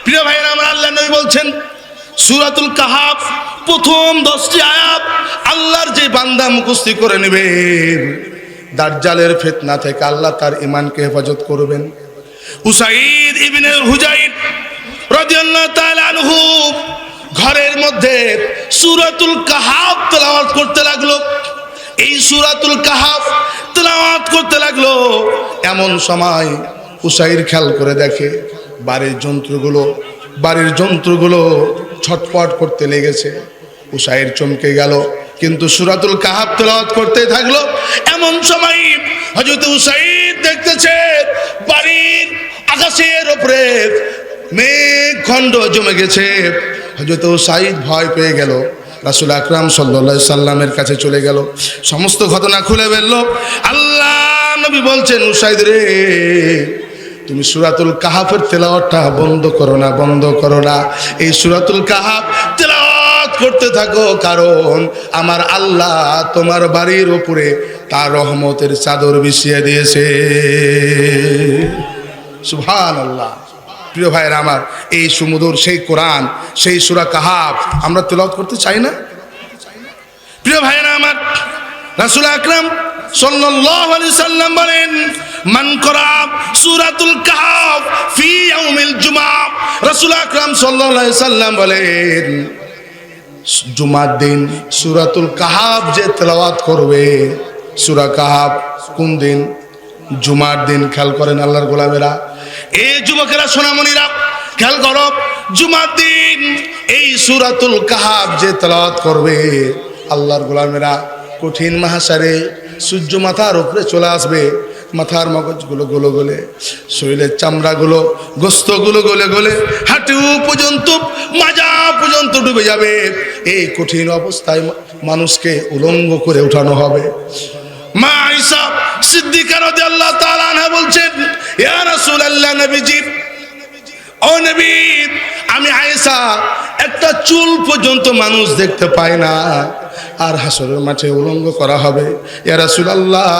প্রিয় ভাইরা আমার, আল্লাহ নবী বলছেন সূরাতুল কাহাফ প্রথম 10টি আয়াত আল্লাহর যে বান্দা মুখস্থ করে নেবে, দাজ্জালের ফিতনা থেকে আল্লাহ তার ঈমানকে হেফাজত করবেন। উসাইদ ইবনে হুজাইর রাদিয়াল্লাহু তাআলা আনহু ঘরের মধ্যে সূরাতুল কাহাফ তেলাওয়াত করতে লাগলো। এই সূরাতুল কাহাফ তেলাওয়াত করতে লাগলো, এমন সময় উসাইর খেয়াল করে দেখে বাড়ির যন্ত্রগুলো ছটফট করতে লেগেছে। উসাইর চমকে গেল, কিন্তু সূরাতুল কাহাফ তেলাওয়াত করতে থাকলো। এমন সময় হযরত উসাইর দেখতেছে বাড়ির আকাশের উপরে মেঘখণ্ড জমে গেছে। হযরত উসাইদ ভয় পেয়ে গেল, রাসূল আকরাম সাল্লাল্লাহু আলাইহি সাল্লামের কাছে চলে গেল, সমস্ত ঘটনা খুলে বলল। আল্লাহ নবী বলছেন, উসাইদ রে, তুমি সূরাতুল কাহাফের তেলাওয়াতটা বন্ধ করো না। এই সূরাতুল কাহাফ তেলাওয়াত করতে থাকো, কারণ আমার আল্লাহ তোমার বাড়ির উপরে তার রহমতের চাদর বিছিয়ে দিয়েছে। সুবহানাল্লাহ। প্রিয় ভাইরা আমার, এই সুমধুর সেই কোরআন, সেই সূরা কাহাফ আমরা তেলাওয়াত করতে চাই না? প্রিয় ভাইরা আমার, রাসূল আকরাম সাল্লাল্লাহু আলাইহি সাল্লাম বলেন, মান করা সূরাতুল কাহাফ ফি ইয়াউমিল জুমআ। রাসূল আকরাম সাল্লাল্লাহু আলাইহি সাল্লাম বলেন, জুমার দিন সূরাতুল কাহাফ যে তেলাওয়াত করবে। সূরা কাহাফ কোন দিন? জুমার দিন। খেয়াল করেন আল্লাহর গোলামেরা, এই যুবকেরা, সোনামণিরা, খেয়াল করো, জুমার দিন এই সূরাতুল কাহাফ যে তেলাওয়াত করবে, আল্লাহর গোলামেরা, কঠিন মাহশারে সূর্য মাথার উপরে চলে আসবে, মাথার মগজগুলো গলে গলে, শরীরের চামড়াগুলো, গোস্তগুলো গলে গলে, হাঁটু পর্যন্ত, মাজা পর্যন্ত ডুবে যাবে। এই কঠিন অবস্থায় মানুষকে উলঙ্গ করে উঠানো হবে। মা আয়েশা সিদ্দিকা রাদিয়াল্লাহু তাআলা আনহা বলছেন, ইয়া রাসূলুল্লাহ, নবীজি, ও নবী, আমি আয়েশা একটা চুল পর্যন্ত মানুষ দেখতে পায় না, আর হাসরের মাঠে উলঙ্গ করা হবে। ইয়া রাসূলুল্লাহ,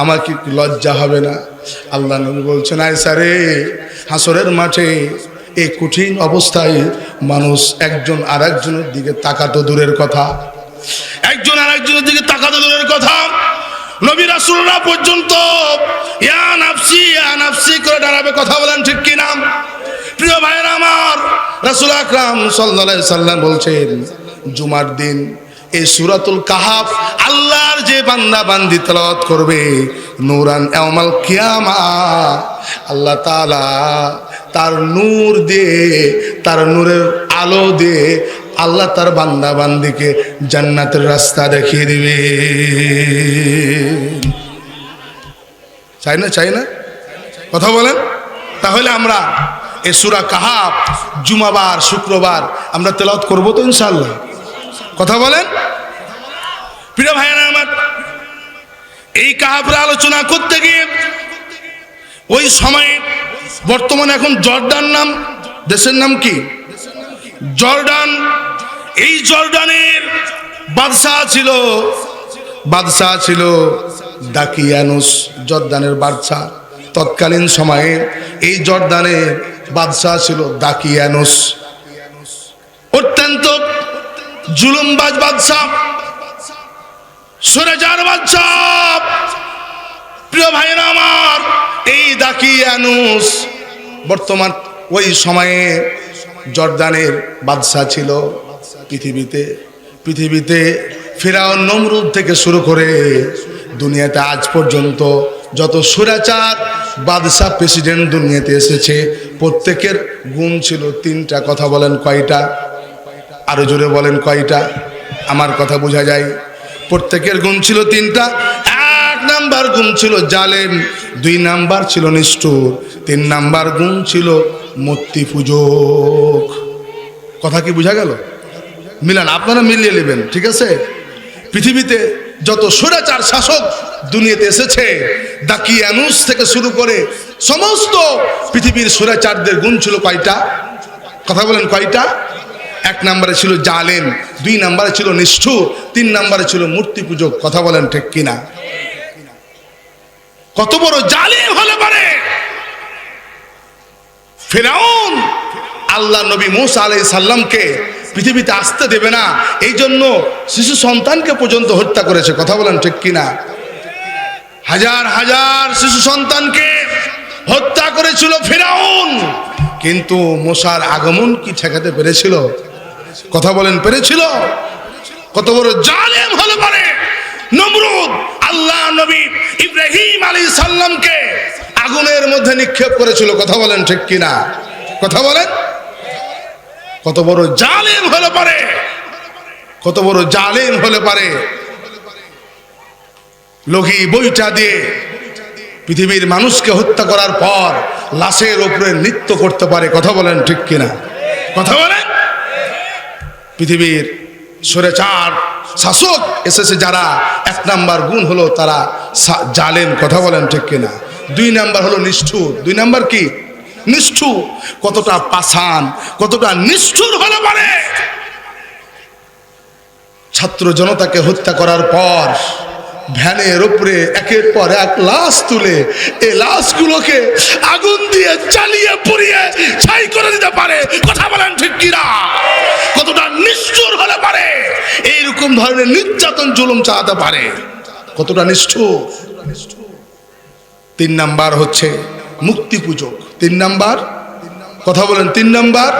আমার কি লজ্জা হবে না? আল্লাহ নবী বলছেন, আয়েশা রে, হাসরের মাঠে এই কঠিন অবস্থায় মানুষ একজন আরেকজনের দিকে তাকাতো দূরের কথা, নবী রাসূলরা পর্যন্ত ইয়া নাফসি ইয়া নাফসি করে দাঁড়াবে। কথা বলেন ঠিক কি না? প্রিয় ভাইরা আমার, রাসূল আকরাম সাল্লাল্লাহু আলাইহি সাল্লাম বলছেন, জুমার দিন এই সূরাতুল কাহাফ আল্লাহর যে বান্দা বান্দি তেলাওয়াত করবে, নূরান ইয়াউমাল কিয়ামা, আল্লাহ তাআলা তার নূর দিয়ে, তার নূরের আলো দিয়ে আল্লাহ তার বান্দা বান্দিকে জান্নাতের রাস্তা দেখিয়ে দিবে। চাই না? কথা বলেন। তাহলে আমরা এই সূরা কাহাফ জুমাবার, শুক্রবার আমরা তেলাওয়াত করব তো ইনশাআল্লাহ? কথা বলেন। প্রিয় ভাইরা আমার, এই কাহাফের আলোচনা করতে গিয়ে ওই সময়ে, বর্তমানে এখন জর্ডান নাম, দেশের নাম কি? জর্ডান। এই জর্ডানের বাদশা ছিল দাকিয়ানুস, জর্ডানের বাদশা। তৎকালীন সময়ে এই জর্ডানের বাদশা ছিল দাকিয়ানুস, অত্যন্ত জুলুমবাজ বাদশা, সরেজার বাদশা। প্রিয় ভাইরা আমার, এই দাকিয়ানুস বর্তমান ওই সময়ে জর্ডানের বাদশা ছিল। পৃথিবীতে ফিরাউন, নমরুদ থেকে শুরু করে দুনিয়াতে আজ পর্যন্ত যত স্বৈরাচার বাদশা, প্রেসিডেন্ট দুনিয়াতে এসেছে, প্রত্যেকের গুণ ছিল 3টা। কথা বলেন কয়টা? আরো জোরে বলেন কয়টা? আমার কথা বোঝা যায়। প্রত্যেকের গুণ ছিল 3টা। 1 নাম্বার গুণ ছিল জালেম, 2 নাম্বার ছিল নিষ্ঠুর, 3 নাম্বার গুণ ছিল মূর্তি পূজক। কথা কি বোঝা গেল? মিলান, আপনারা মিলিয়ে নেবেন, ঠিক আছে? পৃথিবীতে যত স্বৈরাচার শাসক দুনিয়াতে এসেছে, দাকিয়ানুস থেকে শুরু করে সমস্ত পৃথিবীর স্বৈরাচারদের গুণ ছিল কয়টা? কথা বলেন কয়টা? 1 নম্বরে ছিল জালেম, 2 নম্বরে ছিল নিষ্ঠুর, 3 নম্বরে ছিল মূর্তি পূজক। কথা বলেন ঠিক কিনা? কত বড় জালেম হলে পারে ফিরআউন আল্লাহ নবী মূসা আলাইহিস সালামকে পৃথিবীতে আসতে দেবে না, এই জন্য শিশু সন্তানকে পর্যন্ত হত্যা করেছে। কথা বলেন ঠিক কিনা? হাজার হাজার শিশু সন্তানকে হত্যা করেছিল ফিরআউন, কিন্তু মূসার আগমন কি ঠেকাতে পেরেছিল? কথা বলেন, পেরেছিল? কত বড় জালেম হলে পারে নমরুদ আল্লাহ নবী ইব্রাহিম আলাইহিস সালামকে আগুনের মধ্যে নিক্ষেপ করেছিল। কথা বলেন ঠিক কিনা? কথা বলেন, কত বড় জালেম হলে পারে, কত বড় জালেম হলে পারে লগি বইটা দিয়ে পৃথিবীর মানুষকে হত্যা করার পর লাশের উপরে নৃত্য করতে পারে। কথা বলেন ঠিক কিনা? কথা বলেন। পৃথিবীর স্বৈরাচার শাসক এসেছে যারা, এক নাম্বার গুণ হলো তারা জালেম। কথা বলেন ঠিক কিনা? দুই নাম্বার হলো নিষ্ঠুর। দুই নাম্বার কি? নিষ্ঠুর। কতটা পাষাণ, কতটা নিষ্ঠুর হলে পারে ছাত্র জনতাকে হত্যা করার পর ভ্যানের উপরে একের পর এক লাশ তুলে এই লাশগুলোকে আগুন দিয়ে জ্বালিয়ে পুড়িয়ে ছাই করে দিতে পারে। কথা বলেন ঠিক কিনা? কতটা নিষ্ঠুর হলে পারে এইরকম ধরনের নির্যাতন জুলুম চালাতে পারে, কতটা নিষ্ঠুর। তিন নাম্বার হচ্ছে মুক্তি পূজক। তিন নাম্বার, কথা বলেন, তিন নাম্বার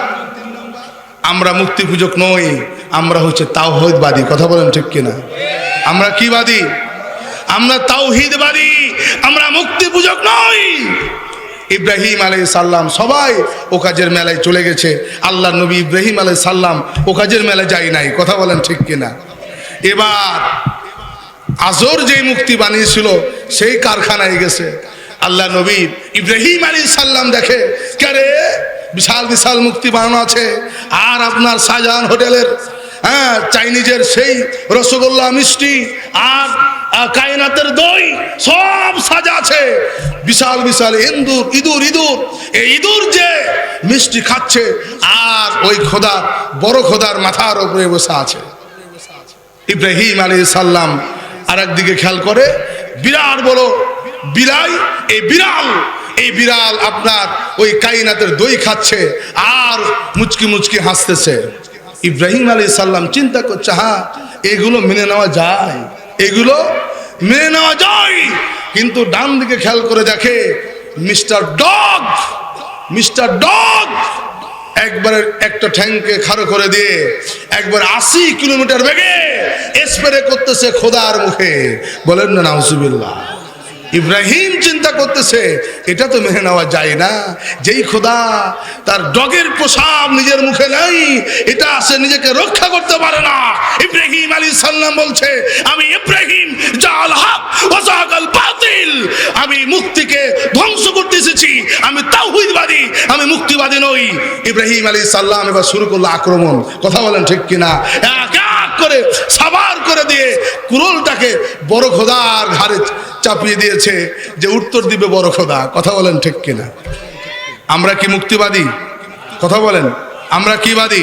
আমরা মুক্তি পূজক নই, আমরা হচ্ছে তাওহীদবাদী। কথা বলেন ঠিক কিনা? আমরা কি বাদী? আমরা তাওহীদবাদী, আমরা মুক্তি পূজক নই। ইব্রাহিম আলাইহিস সালাম সবাই ও কাজের মেলায় চলে গেছে, আল্লাহ নবী ইব্রাহিম আলাইহিস সালাম ও কাজের মেলায় যায় নাই। কথা বলেন ঠিক কিনা? এবার আজর যে মুক্তি বানিয়েছিল সেই কারখানায় গেছে। আল্লাহ নবী ইব্রাহিম আলাইহিস সালাম দেখে, কে বিশাল বিশাল মুক্তি বানানো আছে, আর আপনার শাহজাহান হোটেলের চাইনিজের সেই রসগোল্লা মিষ্টি আর কায়নাতের দই সব সাজা আছে, বিশাল বিশাল ইঁদুর ইঁদুর ইঁদুর, এই ইঁদুর যে মিষ্টি খাচ্ছে আর ওই খোদা বড় খোদার মাথার উপরে বসে আছে। ইব্রাহিম আলাইহিস সালাম আর একদিকে খেয়াল করে, বিরাট বড় বিলাই, এই বিড়াল আপনার ওই কায়নাতের দই খাচ্ছে আর মুচকি মুচকি হাসতেছে। ইব্রাহিম আলাইহিস সালাম চিন্তা করছে, হ্যাঁ এগুলো মেনে নেওয়া যায়, এগুলো মেনে নেওয়া যায়। কিন্তু ডান দিকে খেয়াল করে দেখে মিস্টার ডগ একবারে একটা ঠ্যাংকে খাড়ো করে দিয়ে একবার 80 কিলোমিটার বেগে স্প্রে করতেছে খোদার মুখে। বলেন না নাউজুবিল্লাহ। ইব্রাহিম চিন্তা করতেছে, এটা তো মেনে নেওয়া যায় না, যেই খোদা তার ডগের প্রসাব নিজের মুখে নাই, এটা সে নিজেকে রক্ষা করতে পারে না। ইব্রাহিম আলাইহিস সালাম বলছে, আমি ইব্রাহিম জাল হক ওয়া যাকাল বাতিল, আমি মুক্তিকে ধ্বংস করতে এসেছি, আমি তাওহীদবাদী, আমি মুক্তিবাদী নই। ইব্রাহিম আলাইহিস সালাম এবার শুরু করলো আক্রমণ। কথা বলেন ঠিক কিনা? এক এক করে সাবার করে দিয়ে কুরুলটাকে বড় খোদার ঘাড়ে চাপিয়ে দিয়েছে যে উত্তর দিবে বড় খোদা। কথা বলেন ঠিক কিনা? আমরা কি মুক্তিবাদী? কথা বলেন, আমরা কি বাদী?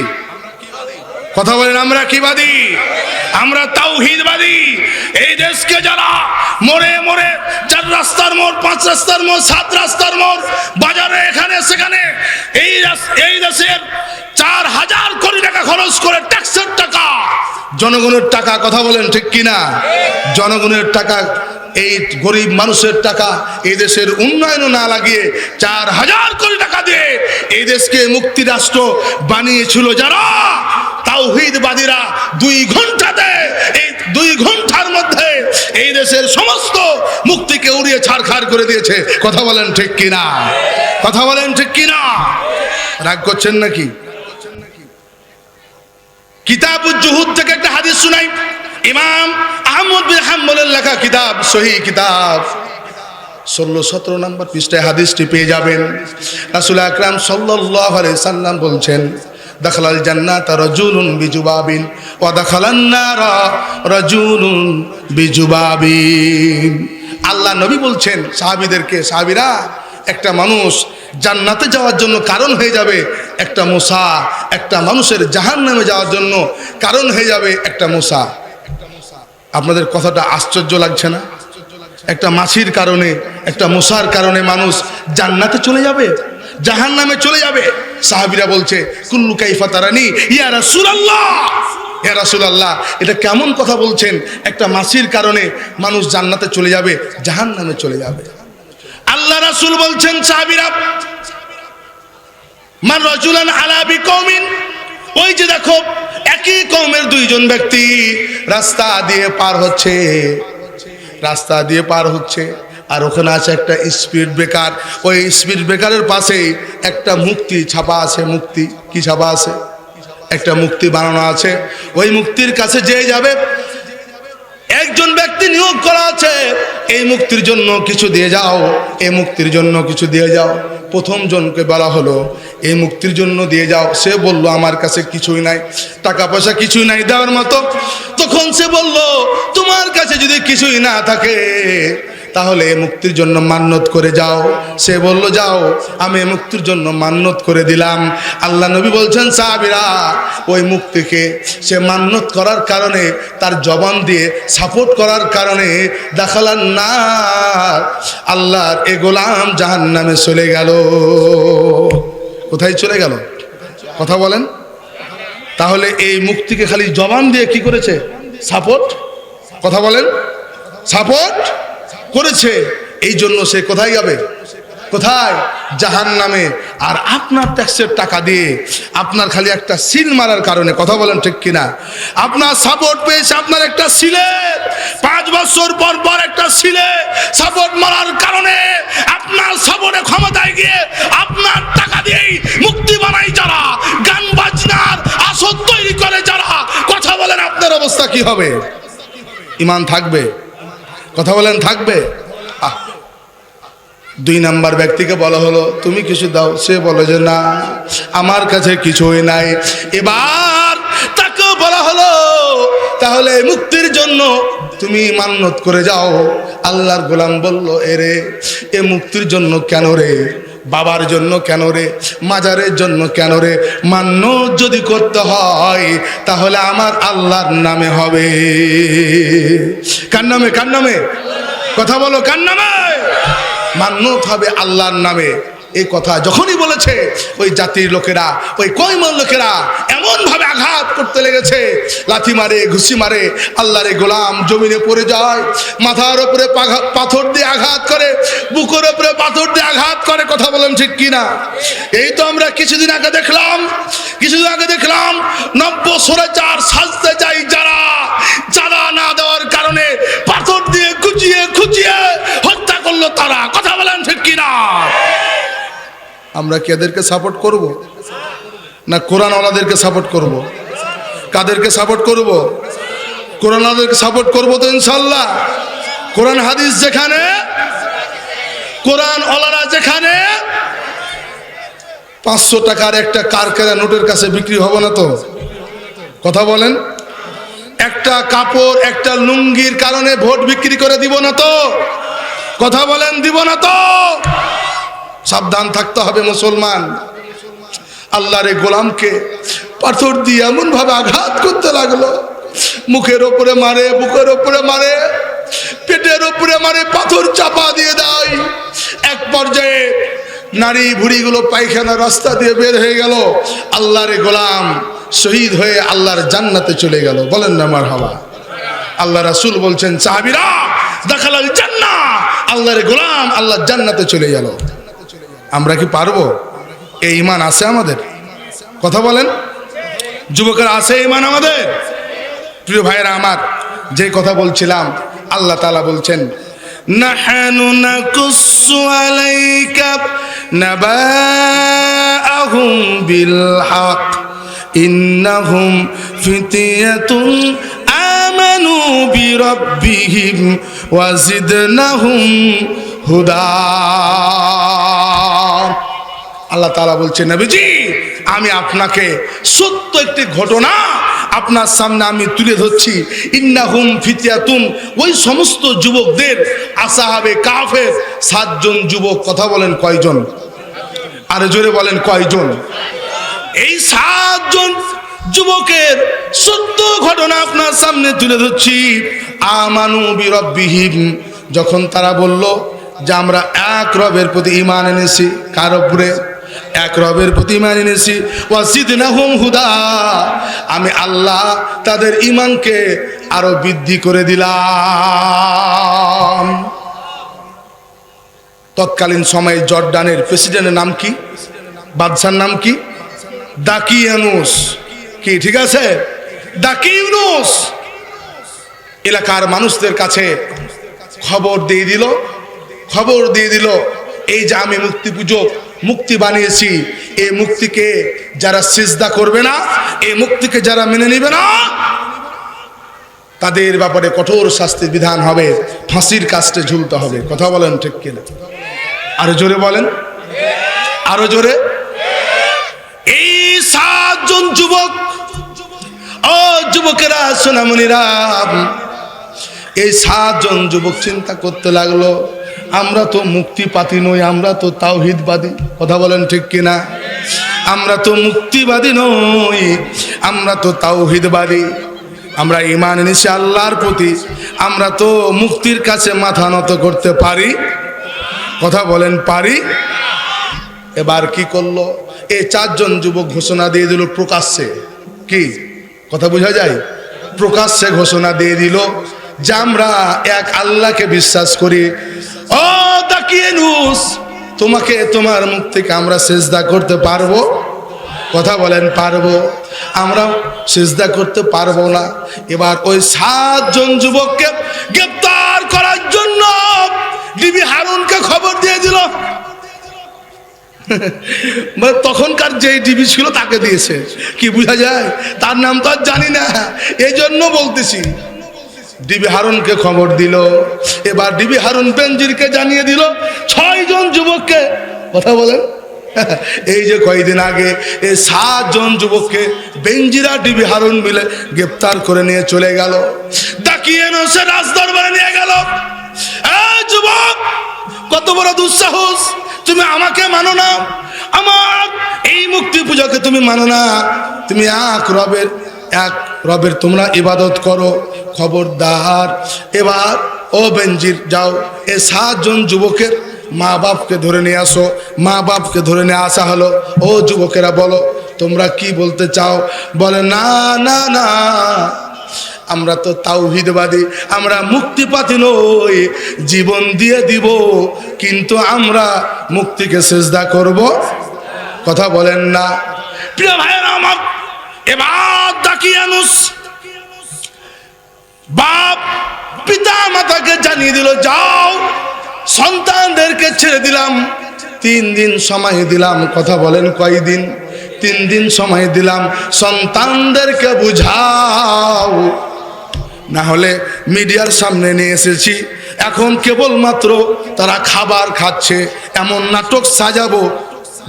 কথা বলেন, আমরা কি বাদী? আমরা তাওহীদবাদী। এই দেশকে যারা মোড়ে মোড়ে 4 রাস্তার মোড়, 5 রাস্তার মোড়, 7 রাস্তার মোড়, বাজারে এখানে সেখানে এই দেশের 4000 কোটি টাকা খরচ করে ট্যাক্সের টাকা, জনগণের টাকা, কথা বলেন ঠিক কিনা? জনগণের টাকা, এই গরিব মানুষের টাকা এই দেশের উন্নয়ন না লাগিয়ে 4000 কোটি টাকা দিয়ে এই দেশকে মুক্তি রাষ্ট্র বানিয়েছিল যারা তাওহীদবাদীরা, 2 ঘন্টাতে, এই 2 ঘন্টার মধ্যে এই দেশের সমস্ত মুক্তিকে উড়িয়ে ছাড়খাড় করে দিয়েছে। কথা বলেন ঠিক কিনা? কথা বলেন ঠিক কিনা? রাগ করছেন নাকি? কিতাবুজ জুহুদ থেকে একটা হাদিস শুনাই। ইমাম আহমদ বিন হাম্বলের লেখা কিতাব, সহিহ কিতাব, 16-17 নম্বর পৃষ্ঠায় হাদিসটি পেয়ে যাবেন। রাসূল আকরাম সাল্লাল্লাহু আলাইহি সাল্লাম বলছেন, দাখালাল জান্নাতা রাজুলুন বিজুবাবিন ওয়া দাখালান নারা রাজুলুন বিজুবাবিন। আল্লাহ নবী বলছেন সাহাবীদেরকে, সাহাবীরা, একটা মানুষ জান্নাতে যাওয়ার জন্য কারণ হয়ে যাবে একটা মূসা, একটা মানুষের জাহান্নামে যাওয়ার জন্য কারণ হয়ে যাবে একটা মূসা। আপনাদের কথাটা আশ্চর্য লাগছে না? একটা মাছির কারণে, একটা মূসার কারণে মানুষ জান্নাতে চলে যাবে? জাহান্নামে চলে যাবে। সাহাবীরা বলছে কুল্লু কাইফা তারানি ইয়া রাসূলুল্লাহ, ইয়া রাসূলুল্লাহ, এটা কেমন কথা বলছেন? একটা মাছির কারণে মানুষ জান্নাতে চলে যাবে, জাহান্নামে চলে যাবে। আল্লাহ রাসূল বলছেন সাহাবীরা মান রাজুলান আলা বিকৌমিন, ওই যে দেখো একই কওমের দুইজন ব্যক্তি রাস্তা দিয়ে পার হচ্ছে, রাস্তা দিয়ে পার হচ্ছে, আর ওখানে আছে একটা স্পিড ব্রেকার। ওই স্পিড ব্রেকারের পাশে একটা মুক্তি ছাপা আছে। মুক্তি কি ছাপা আছে? একটা মুক্তি বানানো আছে। ওই মুক্তির কাছে যে যাবে, একজন ব্যক্তি নিয়োগ করা আছে, এই মুক্তির জন্য কিছু দিয়ে যাও, এই মুক্তির জন্য কিছু দিয়ে যাও। প্রথম জনকে বলা হলো এই মুক্তির জন্য দিয়ে যাও। সে বলল আমার কাছে কিছুই নাই, টাকা পয়সা কিছুই নাই দেওয়ার মতো। তখন সে বলল তোমার কাছে যদি কিছুই না থাকে তাহলে মুক্তির জন্য মান্নত করে যাও। সে বলল যাও, আমি মুক্তির জন্য মান্নত করে দিলাম। আল্লাহ নবী বলছেন সাহাবীরা ওই মুক্তিকে সে মান্নত করার কারণে, তার জবান দিয়ে সাপোর্ট করার কারণে দাখালান না, আল্লাহর এ গোলাম জাহান্নামে চলে গেল। কোথায় চলে গেল? কথা বলেন। তাহলে এই মুক্তিকে খালি জবান দিয়ে কি করেছে? সাপোর্ট। কথা বলেন। সাপোর্ট করেছে। এই জন্য সে কোথায় যাবে? কোথায়? জাহান্নামে। আর আপনার ট্যাক্সের টাকা দিয়ে আপনার খালি একটা সিল মারার কারণে, কথা বলেন ঠিক কিনা, আপনার সাপোর্ট পেয়েছে, আপনার একটা সিলে 5 বছর পর পর একটা সিলে সাপোর্ট মারার কারণে আপনার সাপোর্টে ক্ষমতায় গিয়ে আপনার টাকা দিয়েই মুক্তি বানাই যারা, গান বাজনার আসর তৈরি করে যারা, কথা বলেন আপনার অবস্থা কি হবে? ঈমান থাকবে? কথা বলেন থাকবে? 2 নাম্বার ব্যক্তিকে বলা হলো তুমি কিছু দাও। সে বলে যে না আমার কাছে কিছুই নাই। এবার তাকে বলা হলো তাহলে মুক্তির জন্য তুমি মান্নত করে যাও। আল্লাহর গোলাম বলল এরে এ মুক্তির জন্য কেন রে? বাবার জন্য কেন রে? মাজারের জন্য কেন রে? মান্নত যদি করতে হয় তাহলে আমার আল্লাহর নামে হবে। কার নামে? কার নামে? কথা বলো, কার নামে? মান্নত হবে আল্লাহর নামে। এই কথা যখনই বলেছে ওই জাতির লোকেরা, ওই কওমের লোকেরা এমন ভাবে আঘাত করতে লেগেছে, লাথি মারে, ঘুষি মারে। আল্লাহর গোলাম জমিনে পড়ে যায়, মাথার উপরে পাথর দিয়ে আঘাত করে, বুকের উপরে পাথর দিয়ে আঘাত করে। কথা বলেন ঠিক কিনা? এই তো আমরা কিছুদিন আগে দেখলাম নব্য সরেচার সাজতে যাই যারা, চাঁদা না দেওয়ার কারণে পাথর দিয়ে খুঁচিয়ে হত্যা করলো তারা। কথা বলেন ঠিক কিনা? আমরা কি এদেরকে সাপোর্ট করব না কোরআনওয়ালাদেরকে সাপোর্ট করব? কাদেরকে সাপোর্ট করব? কোরআনওয়ালাদেরকে সাপোর্ট করব তো ইনশাআল্লাহ। কোরআন হাদিস যেখানে, কোরআনওয়ালারা যেখানে, 500 টাকার একটা কারকেরা নোটের কাছে বিক্রি হবে না তো? কথা বলেন। একটা কাপড়, একটা লুঙ্গির কারণে ভোট বিক্রি করে দিব না তো? কথা বলেন, দিব না তো? সাবধান থাকতে হবে মুসলমান। আল্লাহর গোলামকে পাথর দিয়ে এমন ভাবে আঘাত করতে লাগলো, মুখের ওপরে মারে, বুকের ওপরে মারে, পেটের ওপরে মারে, পাথর চাপা দিয়ে দেয়। এক পর্যায়ে নারী ভুড়িগুলো পায়খানা রাস্তা দিয়ে বের হয়ে গেল। আল্লাহর গোলাম শহীদ হয়ে আল্লাহর জান্নাতে চলে গেল। বলেন না মারহাবা। আল্লাহ রাসূল বলছেন সাহাবীরা দাখালাল জান্নাহ, আল্লাহর গোলাম আল্লাহর জান্নাতে চলে গেল। আমরা কি পারবো? এই ঈমান আছে আমাদের? কথা বলেন। যুবকেরা আছে ঈমান আমাদের? প্রিয় ভাইরা আমার, যে কথা বলছিলাম, আল্লাহ তাআলা বলছেন নাহনু নাকুসু আলাইকা নাবাআহুম বিল হক ইন্নাহুম ফিতয়াতুন আমানু বিরাব্বিহিম ওয়া জিদনাহুম হুদা। আল্লাহ তাআলা বলছেন নবীজি আমি আপনাকে সত্য একটি ঘটনা আপনার সামনে আমি তুলে ধরছি। ইন্নাহুম ফিতয়াতুন, ওই সমস্ত যুবকদের, আসহাবে কাফের 7 জন যুবক। কথা বলেন কয়জন? আর জোরে বলেন কয়জন? এই 7 জন যুবকের সত্য ঘটনা আপনার সামনে তুলে ধরছি। আমানু বিরাব্বিহিম, যখন তারা বলল যে আমরা এক রবের প্রতি ঈমান এনেছি। কার উপরে? এক রবের প্রতি ঈমান এনেছি, ওয়াজিদনাহুম হুদা, আমি আল্লাহ তাদের ঈমানকে আরো বৃদ্ধি করে দিলাম। তৎকালীন সময়ে জর্ডানের প্রেসিডেন্টের নাম কি? বাদশার নাম কি? দাকিয়ানুস। কি ঠিক আছে? দাকিয়ানুস এলাকার মানুষদের কাছে খবর দিয়ে দিল এই যে আমি মুক্তি পূজক মুক্তি বানিয়েছি, এই মুক্তিকে যারা সিজদা করবে না, এই মুক্তিকে যারা মেনে নেবে না, তাদের ব্যাপারে কঠোর শাস্তির বিধান হবে, ফাঁসির কাস্টে ঝুলতে হবে। কথা বলেন ঠিক কিনা? আরো জোরে বলেন, আরো জোরে। এই 7 জন যুবক, ও যুবকেরা, সোনামণিরা, এই 7 জন যুবক চিন্তা করতে লাগলো, আমরা তো মুক্তিপাতি নই, আমরা তো তাওহীদবাদী। কথা বলেন ঠিক কিনা? আমরা তো মুক্তিবাদী নই, আমরা তো তাওহীদবাদী। আমরা ঈমান এনেছি আল্লাহর প্রতি, আমরা তো মুক্তির কাছে মাথা নত করতে পারি। কথা বলেন পারি? এবার কি করলো? এই 4 জন যুবক ঘোষণা দিয়ে দিল প্রকাশ্যে। কি কথা বোঝা যায়? প্রকাশ্যে ঘোষণা দিয়ে দিল যে আমরা এক আল্লাহকে বিশ্বাস করি। ও দাকিয়ানুস, তোমাকে তোমার মুক্তিকে আমরা সিজদা করতে পারবো? কথা বলেন পারবো? আমরা সিজদা করতে পারবো না। এবার ওই 7 জন যুবককে গ্রেফতার করার জন্য ডিবি হারুনকে খবর দিয়ে দিল। মানে তখনকার যে ডিবি ছিল তাকে দিয়েছে। কি বোঝা যায়? তার নাম তো আর জানি না, এই জন্য বলতেছি। ডিবি হারুনকে খবর দিল। এবার ডিবি হারুন বেনজিরকে জানিয়ে দিল 6 জন যুবককে। কথা বলেন, এই যে কয়েকদিন আগে এই 7 জন যুবককে বেনজিরা ডিবি হারুন মিলে গ্রেফতার করে নিয়ে চলে গেল, দাকিয়ানুসের রাজদরবারে নিয়ে গেল। এই যুবক, কত বড় দুঃসাহস! তুমি আমাকে মানো না, আমার এই মুক্তি পূজাকে তুমি মানো না, তুমি এক রবের তোমরা ইবাদত করো। খবরদার! এবার ও বেনজির, যাও এই 7 জন যুবকের মা বাপকে ধরে নিয়ে আসো। মা বাপকে ধরে নিয়ে আসা হলো। ও যুবকেরা, বলো তোমরা কি বলতে চাও? বলে না না না, আমরা তো তাওহীদবাদী, আমরা মুক্তিপাতি নই, জীবন দিয়ে দিব, কিন্তু আমরা মুক্তিকে সিজদা করব। কথা বলেন না? প্রিয় ভাইয়েরা আমার, এবার দাকিয়ানুস বাপ পিতা মাতাকে জানিয়ে দিল, যাও সন্তানদেরকে ছেড়ে দিলাম, 3 দিন সময় দিলাম। কথা বলেন কয়দিন? 3 দিন সময় দিলাম, সন্তানদেরকে বুঝাও, না হলে মিডিয়ার সামনে নিয়ে এসেছি, এখন কেবলমাত্র তারা খাবার খাচ্ছে, এমন নাটক সাজাবো,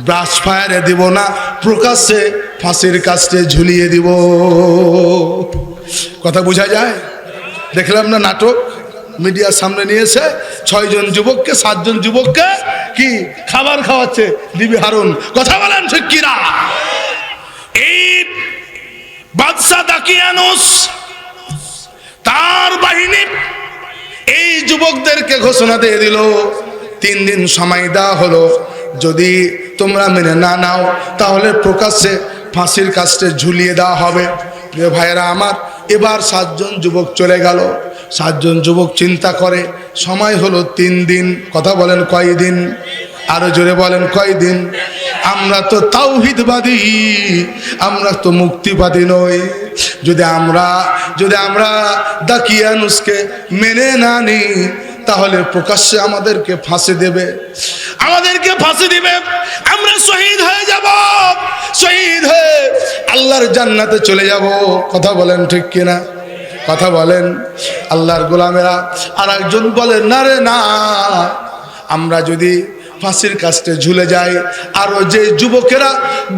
ব্রাশ ফায়ারে দিব না, প্রকাশ্যে ফাঁসির কাস্টে ঝুলিয়ে দিব। কথা বোঝা যায়? দেখলাম না নাটক মিডিয়ার সামনে নিয়েছে, 6 জন যুবককে, 7 জন যুবককে কি খাবার খাওয়াচ্ছে ডিবি হারুন। কথা বলেন ঠিক কিনা? এই বাদশা দাকিয়ানুস তার বাহিনী এই যুবকদেরকে ঘোষণা দিয়ে দিল, 3 দিন সময় দেওয়া হলো, যদি তোমরা মেনে না নাও তাহলে প্রকাশ্যে ফাঁসির কাস্টে ঝুলিয়ে দেওয়া হবে। প্রিয় ভাইয়েরা আমার, এবার 7 জন যুবক চলে গেল। 7 জন যুবক চিন্তা করে, সময় হলো 3 দিন। কথা বলেন কয়দিন? আরো জোরে বলেন কয়দিন? আমরা তো তাওহীদবাদী, আমরা তো মুক্তিবাদী নই। যদি আমরা দাকিয়ানুসকে মেনে না নিই তাহলে প্রকাশ্যে আমাদেরকে ফাঁসি দেবে, আমরা শহীদ হয়ে যাব, শহীদ হয়ে আল্লাহর জান্নাতে চলে যাব। কথা বলেন ঠিক কিনা? কথা বলেন। আল্লাহর গোলামেরা আর একজন বলেন, না রে না, আমরা যদি ফাঁসির কাস্টে ঝুলে যাই, আরো যে যুবকেরা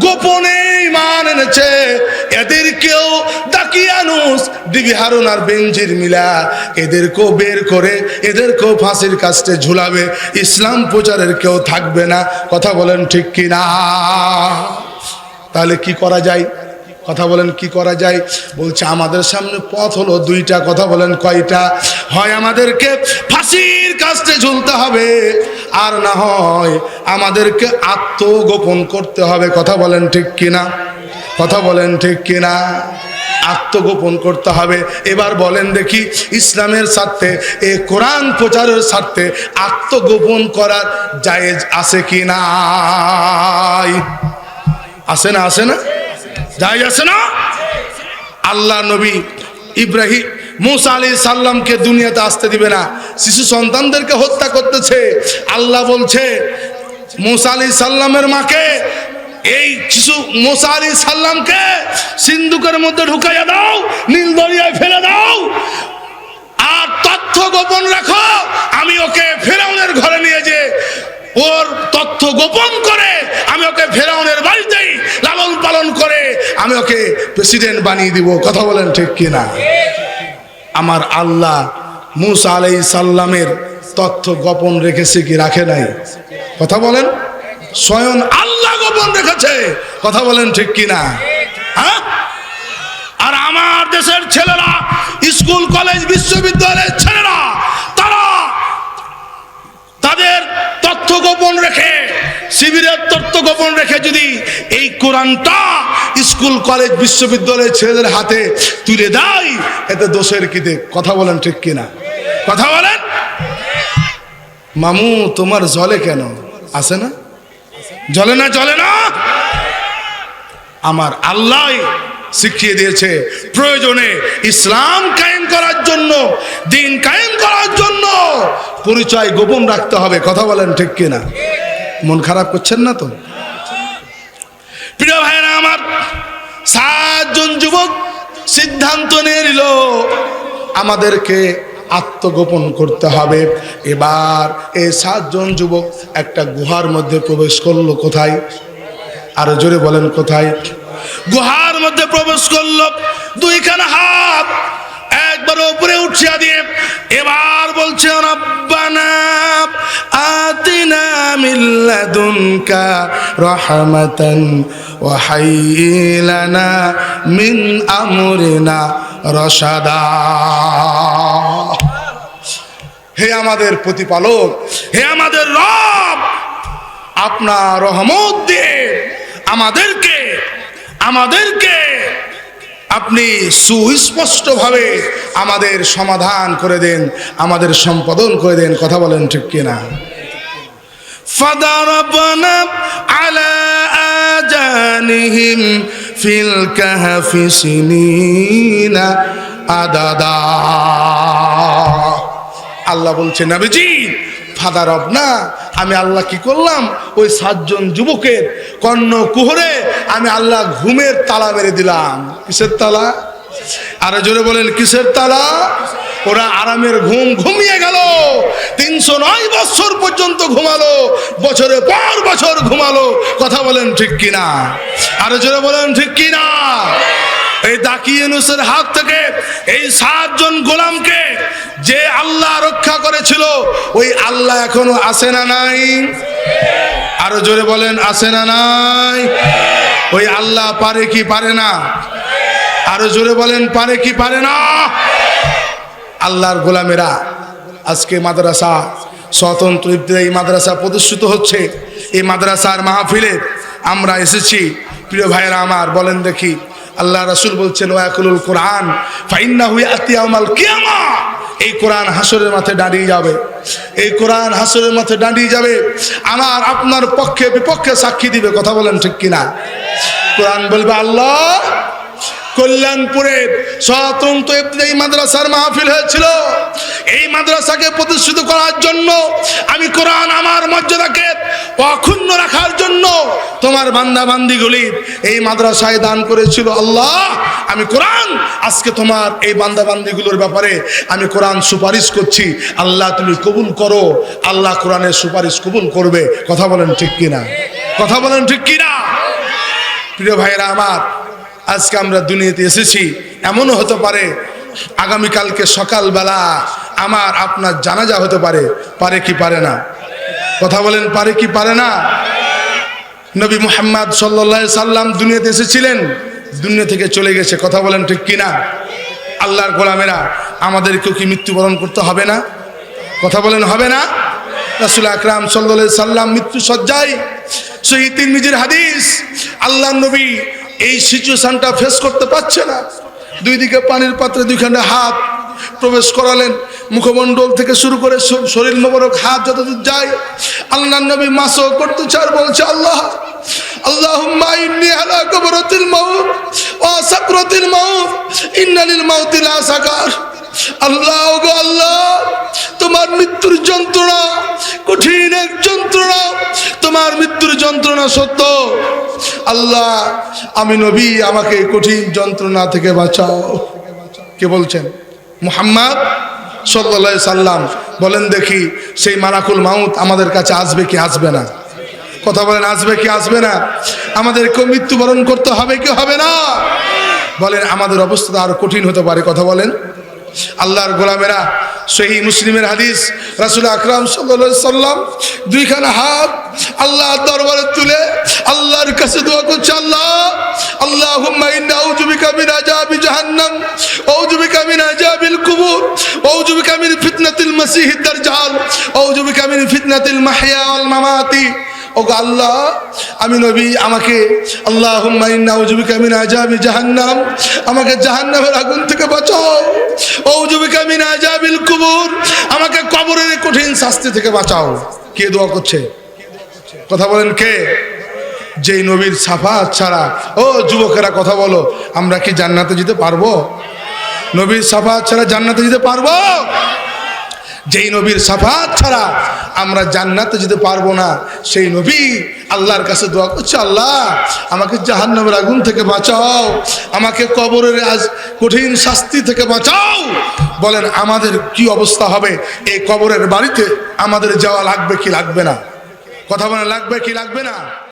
গোপনে ঈমান এনেছে এদেরকেও দাকিয়ানুস, ডিবি হারুন আর বেনজির মিলা এদেরকেও বের করে এদেরকেও ফাঁসির কাস্টে ঝুলাবে, ইসলাম প্রচারের কেউ থাকবে না। কথা বলেন ঠিক কিনা? তাহলে কি করা যায়? কথা বলেন কি করা যায়? বলছে আমাদের সামনে পথ হলো 2টা। কথা বলেন কয়টা? হয় আমাদেরকে ফাঁসির কাস্টে ঝুলতে হবে, আর না হয় আমাদেরকে আত্মগোপন করতে হবে। কথা বলেন ঠিক কিনা? কথা বলেন ঠিক কিনা? আত্মগোপন করতে হবে। এবার বলেন দেখি, ইসলামের স্বার্থে, এ কোরআন প্রচারের স্বার্থে আত্মগোপন করার জায়েজ আছে কি না? আছে না? আছে না? জায়েজ আছে না? আল্লাহ নবী ইব্রাহিম মুসা আলাইহিস সালামকে দুনিয়াতে আসতে দিবে না, শিশু সন্তানদেরকে হত্যা করতেছে। আল্লাহ বলছে মুসা আলাইহিস সালামের মাকে, এই শিশু মুসা আলাইহিস সালামকে সিন্ধুকের মধ্যে ঢুকাইয়া দাও, নীল দরিয়ায় ফেলে দাও, আর তথ্য গোপন রাখো। আমি ওকে ফেরাউনের ঘরে নিয়ে যে ওর তথ্য গোপন করে আমি ওকে ফেরাউনের বাড়িতেই লালন পালন করে আমি ওকে প্রেসিডেন্ট বানিয়ে দিব। কথা বলেন ঠিক কিনা? আমার আল্লাহ মুসা আলাইহিস সালামের তথ্য গোপন রেখেছে কি রাখে নাই? কথা বলেন। স্বয়ং আল্লাহ গোপন রেখেছে। কথা বলেন ঠিক কিনা? হ্যাঁ? আর আমার দেশের ছেলেরা, স্কুল কলেজ বিশ্ববিদ্যালয়ের ছেলেরা, তারা তাদের তথ্য গোপন রেখে, শিবিরের তথ্য গোপন রেখে যদি এই কোরআনটা স্কুল কলেজ বিশ্ববিদ্যালয়ের ছেলেদের হাতে তুলে দেয়, এতে দোষের কি দিক? কথা বলেন ঠিক কিনা? কথা বলেন। মামু তোমার জলে কেন? আছে না? জ্বলে না? জ্বলে না? আমার আল্লাহ শিখিয়ে দিয়েছে, প্রয়োজনে ইসলাম কায়েম করার জন্য, দিন কায়েম করার জন্য পরিচয় গোপন রাখতে হবে। কথা বলেন ঠিক কিনা? মন খারাপ করছেন না তো? প্রিয় ভাইরা আমার, 7 জন যুবক সিদ্ধান্ত নিয়ে নিল আমাদেরকে আত্মগোপন করতে হবে। এবার এই 7 জন যুবক একটা গুহার মধ্যে প্রবেশ করলো। কোথায়? আরো জোরে বলেন কোথায়? গুহার মধ্যে প্রবেশ করলো। 2খানা হাত একবার উপরে উঠিয়া দিয়ে এবার বলছে, রব্বানা আতিনা মিন লাদুনকা রাহমাতান ওয়া হাইয়্যি লানা মিন আমরিনা রশাদা। হে আমাদের প্রতিপালক, হে আমাদের রব, আপনার রহমত দিয়ে আমাদেরকে আপনি সুস্পষ্টভাবে আমাদের সমাধান করে দেন, আমাদের সম্পাদন করে দেন। কথা বলেন ঠিক কিনা? ফাদারাবনা আলা আজানিহিম ফিল কাহফি সিনিনা আদাদা। আল্লাহ বলছে, নবীজি ফাদারাবনা, আমি আল্লাহ কি করলাম? ওই 7 জন যুবকের কর্ণকুহরে আমি আল্লাহ ঘুমের তালা মেরে দিলাম। কিসের তালা? আরো জোরে বলেন কিসের তালা? ওরা আরামের ঘুম ঘুমিয়ে গেল। 309 বছর পর্যন্ত ঘুমালো, বছরের পর বছর ঘুমালো। কথা বলেন ঠিক কিনা? আরো জোরে বলেন ঠিক কিনা? এই দাকি ইউনূসের হাত থেকে এই 7 জন গোলামকে যে আল্লাহ রক্ষা করেছিল, ওই আল্লাহ এখনো আছে না নাই? আরো জোরে বলেন আছে না নাই? ওই আল্লাহ পারে কি পারে না? আরো জোরে বলেন পারে কি পারে না? আল্লাহর গোলামেরা, আজকে মাদ্রাসা, স্বতন্ত্র ইবতিদায়ী মাদ্রাসা প্রতিষ্ঠিত হচ্ছে। এই মাদ্রাসার মাহফিলে আমরা এসেছি। প্রিয় ভাইয়েরা আমার, বলেন দেখি, আল্লাহ রাসূল বলছেন, ওয়াকুলুল কোরআন ফাইন্নাহু ইয়াতি ইয়াউমাল কিয়ামা। এই কোরআন হাসরের মাঠে দাঁড়িয়ে যাবে। এই কোরআন হাসরের মাঠে দাঁড়িয়ে যাবে, আমার আপনার পক্ষে বিপক্ষে সাক্ষী দিবে। কথা বলেন ঠিক কিনা? কোরআন বলবে, আল্লাহ কল্যাণপুরের স্বতন্ত্র ইবতিদায়ী মাদ্রাসার মাহফিল হয়েছিল, এই মাদ্রাসাকে প্রতিষ্ঠিত করার জন্য আমি কোরআন আমার মর্যাদাকে অক্ষুণ্ণ রাখার জন্য তোমার বান্দা বান্দিগুলি এই মাদ্রাসায় দান করেছিল। আল্লাহ, আমি কোরআন আজকে তোমার এই বান্দা বান্দিগুলোর ব্যাপারে আমি কোরআন সুপারিশ করছি। আল্লাহ তুমি কবুল করো। আল্লাহ কোরআনের সুপারিশ কবুল করবে। কথা বলেন ঠিক কিনা? কথা বলেন ঠিক কিনা? প্রিয় ভাইরা আমার, আজকে আমরা দুনিয়াতে এসেছি, এমনও হতে পারে আগামীকালকে সকালবেলা আমার আপনার জানাজা হতে পারে। পারে কি পারে না? কথা বলেন পারে কি পারে না? নবী মুহাম্মদ সাল্লাল্লাহু আলাইহি সাল্লাম দুনিয়াতে এসেছিলেন, দুনিয়া থেকে চলে গেছে। কথা বলেন ঠিক কিনা? আল্লাহর গোলামেরা, আমাদেরকেও কি মৃত্যুবরণ করতে হবে না? কথা বলেন হবে না? রাসূল আকরাম সাল্লাল্লাহু আলাইহি সাল্লাম মৃত্যু সজ্জায়, সহিহ তিরমিজির হাদিস, আল্লাহর নবী এই সিচুয়েশনটা ফেস করতে পারছে না, দুই দিকে পানির পাত্রে দুইখানে হাত প্রবেশ করালেন, মুখমণ্ডল থেকে শুরু করে শরীর মোবারক হাত যতদূর যায় আল্লাহর নবী মাসও করতে চার বলছে, আল্লাহ আল্লাহুম্মা ইন্নী আলা কবরাতিল মাউত ওয়া সাকরাতিল মাউত ইন্না লিল মাউতি লা সাকার। আল্লাহ গো আল্লাহ, তোমার মৃত্যুর যন্ত্রণা কঠিন এক যন্ত্রণা, তোমার মৃত্যুর যন্ত্রণা সত্য। আল্লাহ আমি নবী, আমাকে কঠিন যন্ত্রণা থেকে বাঁচাও। কে বলছেন? মুহাম্মদ সাল্লাল্লাহু আলাইহি সাল্লাম। বলেন দেখি, সেই মালাকুল মাউত আমাদের কাছে আসবে কি আসবে না? কথা বলেন, আসবে কি আসবে না? আমাদেরকে মৃত্যুবরণ করতে হবে কি হবে না? বলেন আমাদের অবস্থা আরো কঠিন হতে পারে। কথা বলেন। আল্লাহর গোলামেরা, সহিহ মুসলিমের হাদিস, রাসূল আকরাম সাল্লাল্লাহু আলাইহি সাল্লাম দুইখানা হাত আল্লাহর দরবারে তুলে আল্লাহর কাছে দোয়া করছে, আল্লাহ আল্লাহুম্মা ইন্না আউযু বিকা মিন আযাবি জাহান্নাম ওয়া আউযু বিকা মিন আযাবিল কুবুর ওয়া আউযু বিকা মিন ফিতনাতিল মাসিহিদ দাজ্জাল ওয়া আউযু বিকা মিন ফিতনাতিল মাহইয়া ওয়াল মামাতি। ও আল্লাহ আমি নবী, আমাকে আল্লাহুম্মা ইন্না আউযু বিকা মিন আযাবি জাহান্নাম, আমাকে জাহান্নামের আগুন থেকে বাঁচাও। আউযু বিকা মিন আযাবিল কুবুর, আমাকে কবরের কঠিন শাস্তি থেকে বাঁচাও। কে দোয়া করছে? কথা বলেন কে? যেই নবীর শাফাআত ছাড়া, ও যুবকেরা কথা বলো, আমরা কি জান্নাতে যেতে পারবো? নবীর শাফাআত ছাড়া জান্নাতে যেতে পারবো? যেই নবীর শাফাআত ছাড়া আমরা জান্নাতে যেতে পারবো না, সেই নবী আল্লাহর কাছে দোয়া করছে, আল্লাহ আমাকে জাহান্নামের আগুন থেকে বাঁচাও, আমাকে কবরের কঠিন শাস্তি থেকে বাঁচাও। বলেন আমাদের কি অবস্থা হবে? এই কবরের বাড়িতে আমাদের যাওয়া লাগবে কি লাগবে না? কথা বলেন, লাগবে কি লাগবে না?